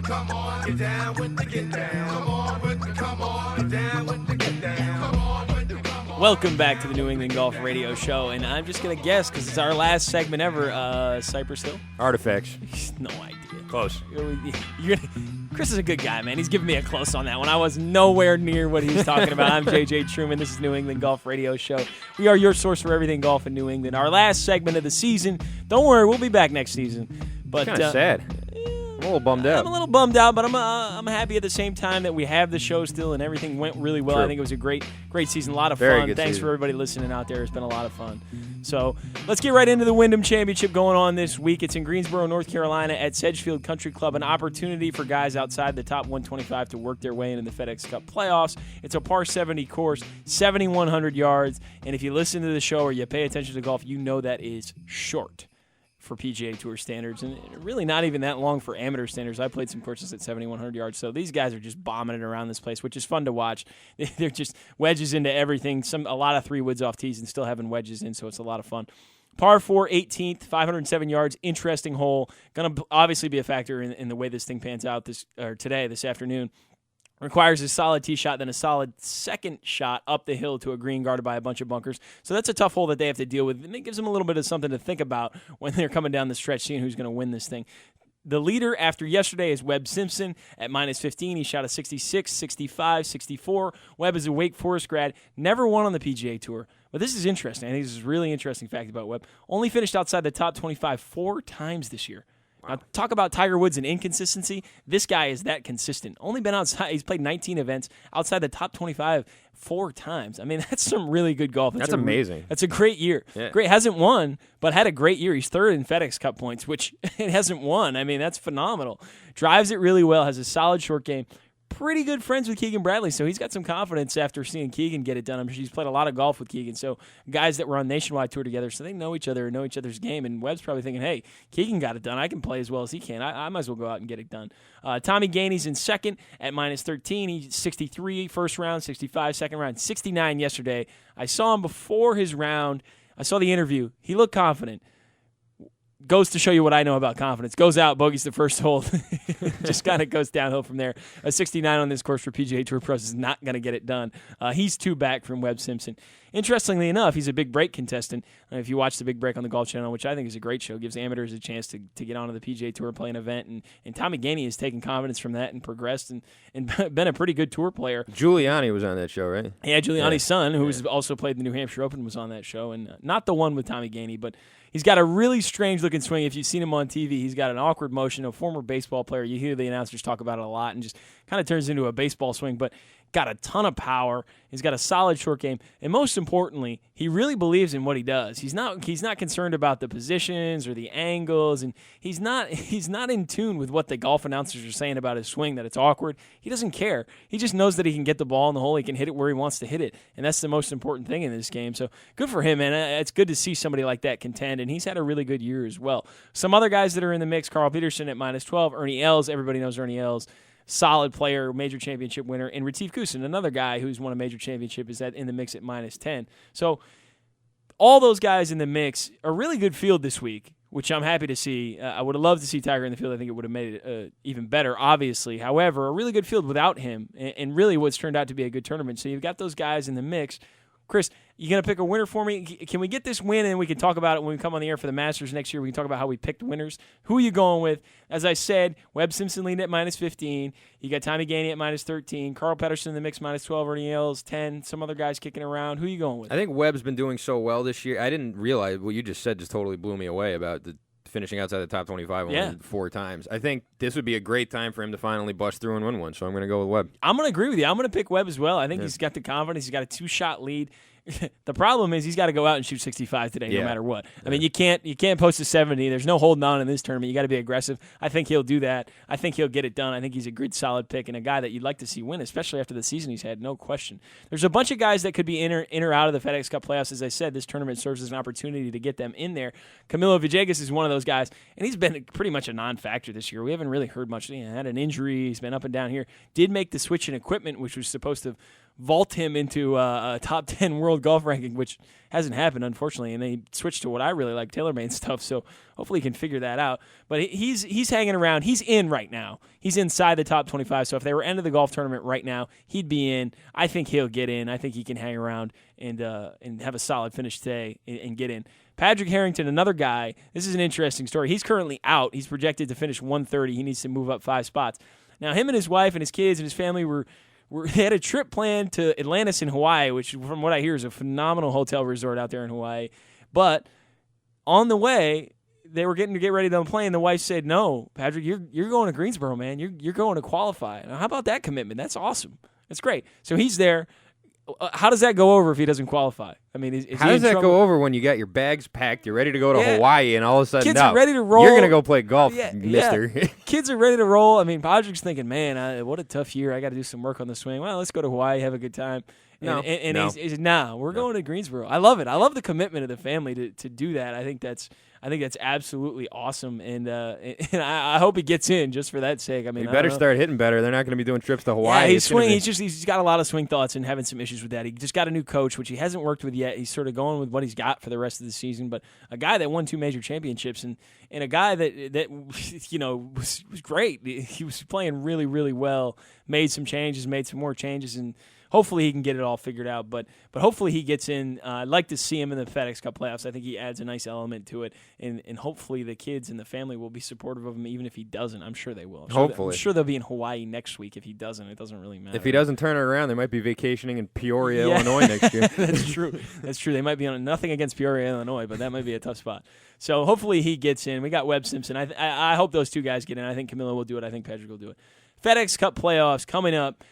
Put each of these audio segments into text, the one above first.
come on, get down with the get down. Come on, come on, get down with the get down. Come on, come on. Welcome back to the New England Golf Radio Show, and I'm just going to guess, because it's our last segment ever, Cypress Hill? Artifacts. No idea. Close. Chris is a good guy, man. He's giving me a close on that one. I was nowhere near what he was talking about. I'm JJ Truman. This is New England Golf Radio Show. We are your source for everything golf in New England. Our last segment of the season. Don't worry, we'll be back next season. But Kind of sad. I'm a little bummed out. I'm a little bummed out, but I'm happy at the same time that we have the show still and everything went really well. True. I think it was a great season, a lot of Very fun. good Thanks season. for everybody listening out there. It's been a lot of fun. So let's get right into the Wyndham Championship going on this week. It's in Greensboro, North Carolina at Sedgefield Country Club, an opportunity for guys outside the top 125 to work their way into the FedEx Cup playoffs. It's a par 70 course, 7,100 yards, and if you listen to the show or you pay attention to golf, you know that is short for PGA Tour standards, and really not even that long for amateur standards. I played some courses at 7,100 yards, so these guys are just bombing it around this place, which is fun to watch. They're just wedges into everything, a lot of 3 woods off tees and still having wedges in, so it's a lot of fun. Par 4, 18th, 507 yards, interesting hole. Going to obviously be a factor in the way this thing pans out this afternoon. Requires a solid tee shot, then a solid second shot up the hill to a green guarded by a bunch of bunkers. So that's a tough hole that they have to deal with. And it gives them a little bit of something to think about when they're coming down the stretch, seeing who's going to win this thing. The leader after yesterday is Webb Simpson at minus 15. He shot a 66, 65, 64. Webb is a Wake Forest grad, never won on the PGA Tour. But this is interesting. I think this is a really interesting fact about Webb. Only finished outside the top 25 4 times this year. Wow. Now, talk about Tiger Woods and inconsistency. This guy is that consistent. Only been outside. He's played 19 events outside the top 25 4 times. I mean, that's some really good golf. That's amazing. That's a great year. Yeah. Great. Hasn't won, but had a great year. He's third in FedEx Cup points, which it hasn't won. I mean, that's phenomenal. Drives it really well. Has a solid short game. Pretty good friends with Keegan Bradley, so he's got some confidence after seeing Keegan get it done. I'm sure he's played a lot of golf with Keegan, so guys that were on Nationwide Tour together, so they know each other and know each other's game, and Webb's probably thinking, hey, Keegan got it done. I can play as well as he can. I might as well go out and get it done. Tommy Gainey's in second at minus 13. He's 63 first round, 65 second round, 69 yesterday. I saw him before his round. I saw the interview. He looked confident. Goes to show you what I know about confidence. Goes out, bogeys the first hole. Just kind of goes downhill from there. A 69 on this course for PGA Tour pros is not going to get it done. He's 2 back from Webb Simpson. Interestingly enough, he's a big break contestant. If you watch the Big Break on the Golf Channel, which I think is a great show, gives amateurs a chance to get onto the PGA Tour and play an event. And Tommy Gainey has taken confidence from that and progressed and been a pretty good tour player. Giuliani was on that show, right? Yeah, Giuliani's son, who's also played the New Hampshire Open, was on that show. And not the one with Tommy Gainey, but he's got a really strange-looking swing. If you've seen him on TV, he's got an awkward motion. A former baseball player, you hear the announcers talk about it a lot, and just kind of turns into a baseball swing, but got a ton of power. He's got a solid short game, and most importantly, he really believes in what he does. He's not concerned about the positions or the angles, and he's not in tune with what the golf announcers are saying about his swing, that it's awkward. He doesn't care. He just knows that he can get the ball in the hole. He can hit it where he wants to hit it, and that's the most important thing in this game. So good for him, man. It's good to see somebody like that contend, and he's had a really good year as well. Some other guys that are in the mix: Carl Peterson at minus 12, Ernie Els. Everybody knows Ernie Els. Solid player, major championship winner, and Retief Kusin, another guy who's won a major championship, is in the mix at minus 10. So all those guys in the mix, a really good field this week, which I'm happy to see. I would have loved to see Tiger in the field. I think it would have made it even better, obviously. However, a really good field without him, and really what's turned out to be a good tournament. So you've got those guys in the mix. Chris, you going to pick a winner for me? Can we get this win, and we can talk about it when we come on the air for the Masters next year? We can talk about how we picked winners. Who are you going with? As I said, Webb Simpson leading at minus 15. You got Tommy Gainey at minus 13. Carl Pedersen in the mix, minus 12. Ernie Els, 10. Some other guys kicking around. Who are you going with? I think Webb's been doing so well this year. I didn't realize what you just said just totally blew me away about the finishing outside the top 25 only 4 times. I think this would be a great time for him to finally bust through and win one, so I'm going to go with Webb. I'm going to agree with you. I'm going to pick Webb as well. I think he's got the confidence. He's got a 2-shot lead. The problem is he's got to go out and shoot 65 today, no matter what. I mean, you can't post a 70. There's no holding on in this tournament. You got to be aggressive. I think he'll do that. I think he'll get it done. I think he's a good, solid pick and a guy that you'd like to see win, especially after the season he's had, no question. There's a bunch of guys that could be in or out of the FedEx Cup playoffs. As I said, this tournament serves as an opportunity to get them in there. Camilo Villegas is one of those guys, and he's been pretty much a non-factor this year. We haven't really heard much. He had an injury. He's been up and down here. Did make the switch in equipment, which was supposed to vault him into a top 10 world golf ranking, which hasn't happened, unfortunately. And they switched to what I really like, TaylorMade stuff. So hopefully he can figure that out. But he's hanging around. He's in right now. He's inside the top 25. So if they were end of the golf tournament right now, he'd be in. I think he'll get in. I think he can hang around and have a solid finish today and get in. Patrick Harrington, another guy. This is an interesting story. He's currently out. He's projected to finish 130. He needs to move up 5 spots. Now, him and his wife and his kids and his family they had a trip planned to Atlantis in Hawaii, which, from what I hear, is a phenomenal hotel resort out there in Hawaii. But on the way, they were getting to get ready to play, and the wife said, "No, Patrick, you're going to Greensboro, man. You're going to qualify." Now, how about that commitment? That's awesome. That's great. So he's there. How does that go over if he doesn't qualify? I mean, is how he does in that trouble? go over when you got your bags packed, you're ready to go to Hawaii, and all of a sudden, kids are ready to roll. You're going to go play golf, mister. Yeah. Kids are ready to roll. I mean, Patrick's thinking, man, what a tough year. I got to do some work on the swing. Well, let's go to Hawaii, have a good time. No. He's we're going to Greensboro. I love it. I love the commitment of the family to do that. I think that's absolutely awesome, and I hope he gets in just for that sake. I mean, he better start hitting better. They're not going to be doing trips to Hawaii. Yeah, he's got a lot of swing thoughts and having some issues with that. He just got a new coach, which he hasn't worked with yet. He's sort of going with what he's got for the rest of the season. But a guy that won 2 major championships and a guy that was great. He was playing really, really well. Made some changes, made some more changes, and hopefully he can get it all figured out, but hopefully he gets in. I'd like to see him in the FedEx Cup playoffs. I think he adds a nice element to it, and hopefully the kids and the family will be supportive of him, even if he doesn't. I'm sure they will. I'm sure they'll be in Hawaii next week. If he doesn't, it doesn't really matter. If he doesn't turn it around, they might be vacationing in Peoria, Illinois next year. That's true. That's true. They might be on nothing against Peoria, Illinois, but that might be a tough spot. So hopefully he gets in. We got Webb Simpson. I hope those 2 guys get in. I think Camilo will do it. I think Patrick will do it. FedEx Cup playoffs coming up.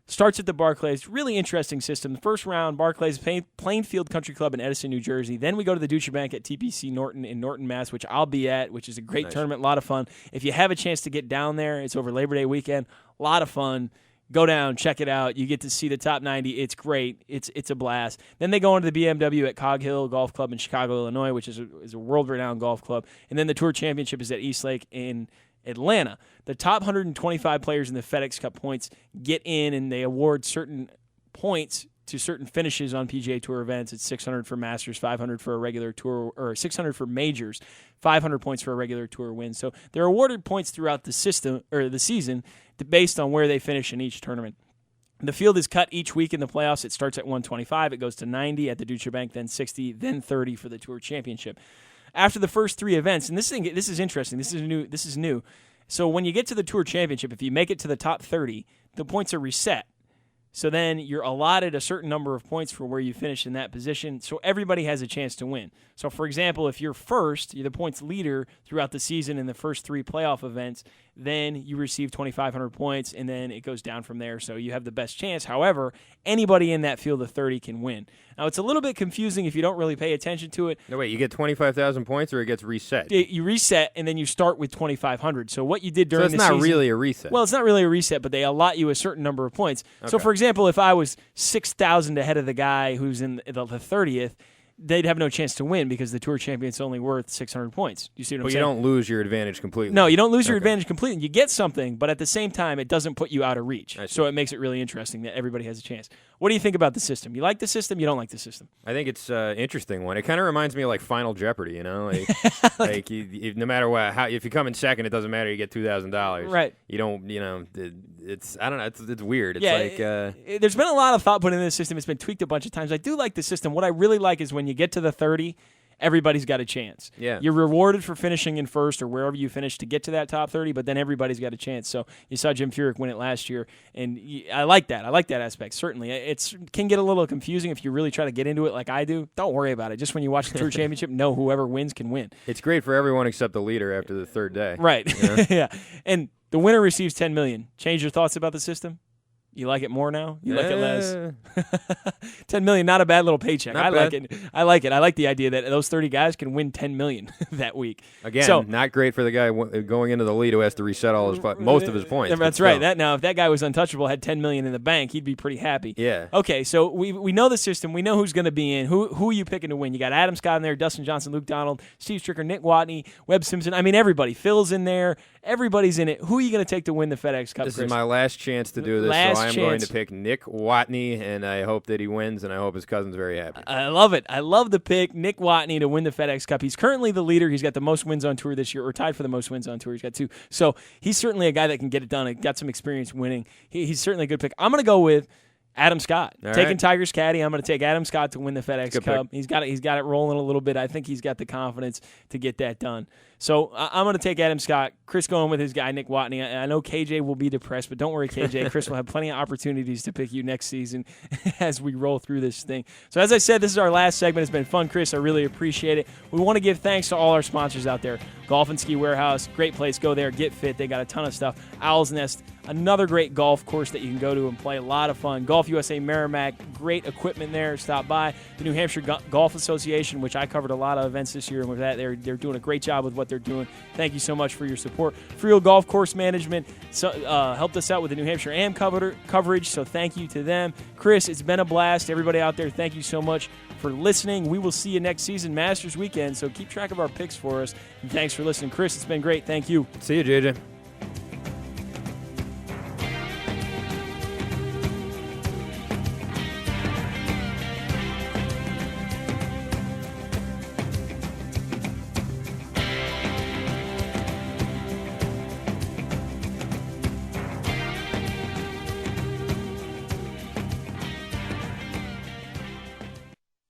Starts at the Barclays. Really interesting system. The first round, Barclays, Plainfield Country Club in Edison, New Jersey. Then we go to the Deutsche Bank at TPC Norton in Norton, Mass., which I'll be at, which is a great tournament, a lot of fun. If you have a chance to get down there, it's over Labor Day weekend. A lot of fun. Go down, check it out. You get to see the top 90. It's great. It's a blast. Then they go into the BMW at Cog Hill Golf Club in Chicago, Illinois, which is a world-renowned golf club. And then the Tour Championship is at Eastlake in Atlanta. The top 125 players in the FedEx Cup points get in, and they award certain points to certain finishes on PGA Tour events. It's 600 for Masters, 500 for a regular tour, or 600 for majors, 500 points for a regular tour win. So they're awarded points throughout the system or the season based on where they finish in each tournament. The field is cut each week in the playoffs. It starts at 125. It goes to 90 at the Deutsche Bank, then 60, then 30 for the Tour Championship. After the first 3 events, and this is interesting. This is new. So when you get to the Tour Championship, if you make it to the top 30, the points are reset. So then you're allotted a certain number of points for where you finish in that position, so everybody has a chance to win. So, for example, if you're first, you're the points leader throughout the season in the first 3 playoff events, then you receive 2,500 points, and then it goes down from there, so you have the best chance. However, anybody in that field of 30 can win. Now, it's a little bit confusing if you don't really pay attention to it. No, wait, you get 25,000 points, or it gets reset? You reset, and then you start with 2,500. So what you did during the season... So it's not really a reset. Well, it's not really a reset, but they allot you a certain number of points. Okay. So, for example, if I was 6,000 ahead of the guy who's in the 30th, they'd have no chance to win because the Tour Champion's only worth 600 points. You see what I'm saying? But you don't lose your advantage completely. No, you don't lose your advantage completely. You get something, but at the same time, it doesn't put you out of reach. So it makes it really interesting that everybody has a chance. What do you think about the system? You like the system? You don't like the system? I think it's an interesting one. It kind of reminds me of like Final Jeopardy, you know? Like you, no matter what, if you come in second, it doesn't matter. You get $2,000. Right. You don't, it's, I don't know, it's weird. It's there's been a lot of thought put into this system. It's been tweaked a bunch of times. I do like the system. What I really like is when you get to the 30, everybody's got a chance. Yeah. You're rewarded for finishing in first or wherever you finish to get to that top 30, but then everybody's got a chance. So you saw Jim Furyk win it last year, and I like that. I like that aspect, certainly. It can get a little confusing if you really try to get into it like I do. Don't worry about it. Just when you watch the Tour Championship, know whoever wins can win. It's great for everyone except the leader after the third day. Right. You know? Yeah. And the winner receives $10 million. Change your thoughts about the system? You like it more now? You like it less? $10 million, not a bad little paycheck. Not like bad. it. I like it. I like the idea that those 30 guys can win $10 million that week. Again, not great for the guy going into the lead who has to reset most of his points. That's right. Now, if that guy was untouchable, had $10 million in the bank, he'd be pretty happy. Yeah. Okay, so we know the system. We know who's going to be in. Who are you picking to win? You got Adam Scott in there, Dustin Johnson, Luke Donald, Steve Stricker, Nick Watney, Webb Simpson. I mean, everybody. Phil's in there. Everybody's in it. Who are you going to take to win the FedEx Cup? This Chris? is my last chance to do this, so So I'm going chance. to pick Nick Watney, and I hope that he wins, and I hope his cousin's very happy. I love it. I love the pick. Nick Watney to win the FedEx Cup. He's currently the leader. He's got the most wins on tour this year, or tied for the most wins on tour. He's got 2. So he's certainly a guy that can get it done. He got some experience winning. He's certainly a good pick. I'm going to go with Adam Scott. Taking Tiger's caddy, I'm going to take Adam Scott to win the FedEx Cup. He's got it rolling a little bit. I think he's got the confidence to get that done. So I'm going to take Adam Scott. Chris going with his guy, Nick Watney. I know KJ will be depressed, but don't worry, KJ. Chris will have plenty of opportunities to pick you next season as we roll through this thing. So as I said, this is our last segment. It's been fun, Chris. I really appreciate it. We want to give thanks to all our sponsors out there. Golf and Ski Warehouse, great place. Go there, get fit. They got a ton of stuff. Owl's Nest, another great golf course that you can go to and play. A lot of fun. Golf USA Merrimack, great equipment there. Stop by. The New Hampshire Golf Association, which I covered a lot of events this year, and with that, they're doing a great job with what they're doing. Thank you so much for your support. Friel Golf Course Management helped us out with the New Hampshire AM coverage, so thank you to them. Chris, it's been a blast. Everybody out there, thank you so much for listening. We will see you next season, Masters Weekend, so keep track of our picks for us. And thanks for listening. Chris, it's been great. Thank you. See you, JJ.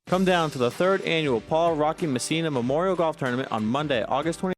Come down to the 3rd annual Paul Rocky Messina Memorial Golf Tournament on Monday, August 20th.